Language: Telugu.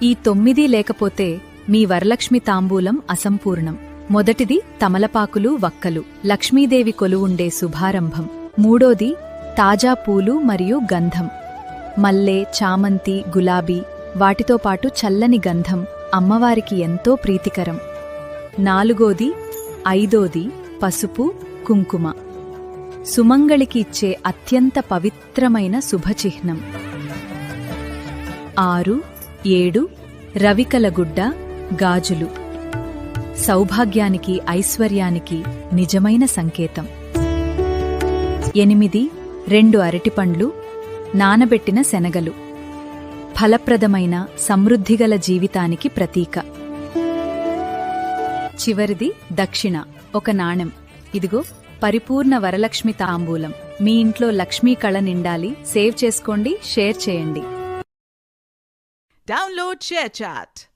ఈ 9 లేకపోతే మీ వరలక్ష్మి తాంబూలం అసంపూర్ణం. మొదటిది తమలపాకులు వక్కలు, లక్ష్మీదేవి కొలువుండే శుభారంభం. మూడోది తాజా పూలు మరియు గంధం, మల్లె, చామంతి, గులాబీ, వాటితో పాటు చల్లని గంధం అమ్మవారికి ఎంతో ప్రీతికరం. నాలుగోది, ఐదోది పసుపు, కుంకుమ, సుమంగళికి ఇచ్చే అత్యంత పవిత్రమైన శుభచిహ్నం. 6, 7 రవికల గుడ్డ, గాజులు, సౌభాగ్యానికి, ఐశ్వర్యానికి నిజమైన సంకేతం. 8, 2 అరటిపండ్లు, నానబెట్టిన శనగలు, ఫలప్రదమైన సమృద్ధిగల జీవితానికి ప్రతీక. చివరిది దక్షిణ, ఒక నాణెం. ఇదిగో పరిపూర్ణ వరలక్ష్మి తాంబూలం. మీ ఇంట్లో లక్ష్మీ కళ నిండాలి. సేవ్ చేసుకోండి, షేర్ చేయండి. Download ShareChat.